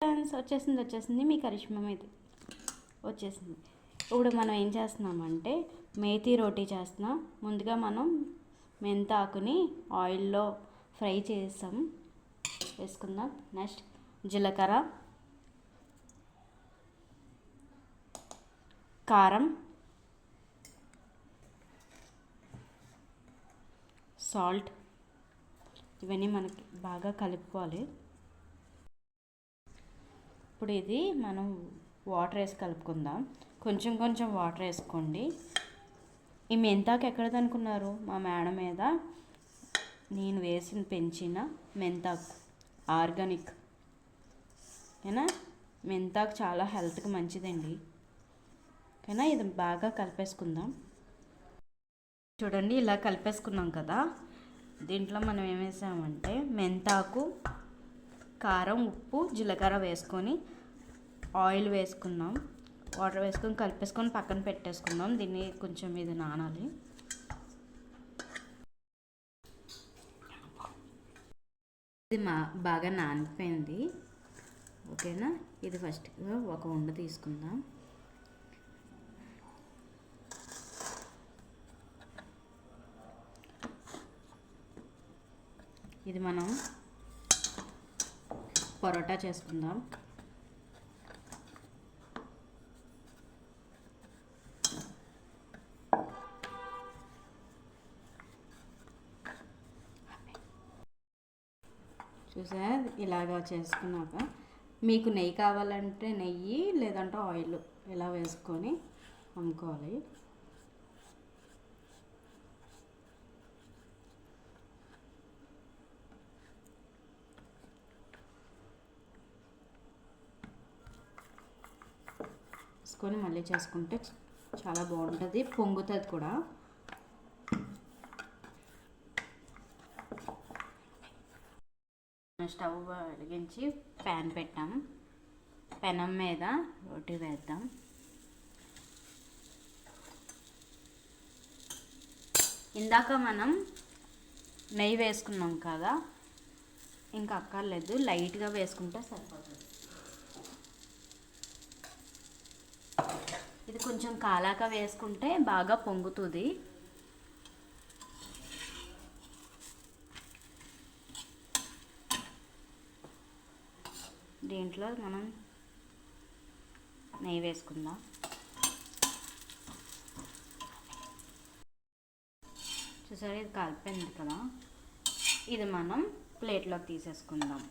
Friends వచ్చేసింది మీ కరిష్మా మేతి వచ్చేసింది. ఇప్పుడు మనం ఏం చేస్తున్నామంటే మేతి రోటీ చేస్తున్నాం. ముందుగా మనం మెంతాకుని ఆయిల్లో ఫ్రై వేసుకుందాం. నెక్స్ట్ జీలకర్ర, కారం, సాల్ట్ ఇవన్నీ మనకి బాగా కలుపుకోవాలి. ఇప్పుడు ఇది మనం వాటర్ వేసి కలుపుకుందాం. కొంచెం కొంచెం వాటర్ వేసుకోండి. ఈ మెంతాకు ఎక్కడది అనుకున్నారు? మా మేడ మీద నేను పెంచిన మెంతాకు, ఆర్గానిక్. ఓకేనా? మెంతాకు చాలా హెల్త్కి మంచిదండి. ఓకేనా? ఇది బాగా కలిపేసుకుందాం. చూడండి, ఇలా కలిపేసుకున్నాం కదా. దీంట్లో మనం ఏం వేసామంటే మెంతాకు, కారం, ఉప్పు, జీలకర్ర వేసుకొని ఆయిల్ వేసుకున్నాం. వాటర్ వేసుకొని కలిపేసుకొని పక్కన పెట్టేసుకుందాం. దీన్ని కొంచెం ఇది నానాలి. ఇది బాగా నానిపోయింది. ఓకేనా? ఇది ఫస్ట్గా ఒక ఉండ తీసుకుందాం. ఇది మనం పరోటా చేసుకుందాం. చూసా, ఇలాగా చేసుకున్నాక మీకు నెయ్యి కావాలంటే నెయ్యి, లేదంటే ఆయిల్ ఇలా వేసుకొని అమ్ముకోవాలి. వేసుకొని మళ్ళీ చేసుకుంటే చాలా బాగుంటుంది, పొంగుతుంది కూడా. స్టవ్ వెలిగించి ప్యాన్ పెట్టాం. పెనం మీద రోటీ వేద్దాం. ఇందాక మనం నెయ్యి వేసుకున్నాం కదా, ఇంకా అక్కర్లేదు, లైట్గా వేసుకుంటే సరిపోతుంది. ఇది కొంచెం కాలాక వేసుకుంటే బాగా పొంగుతుంది. దీంట్లో మనం నెయ్యి వేసుకుందాం. చూసారా, ఇది కలిపింది కదా. ఇది మనం ప్లేట్లోకి తీసేసుకుందాం.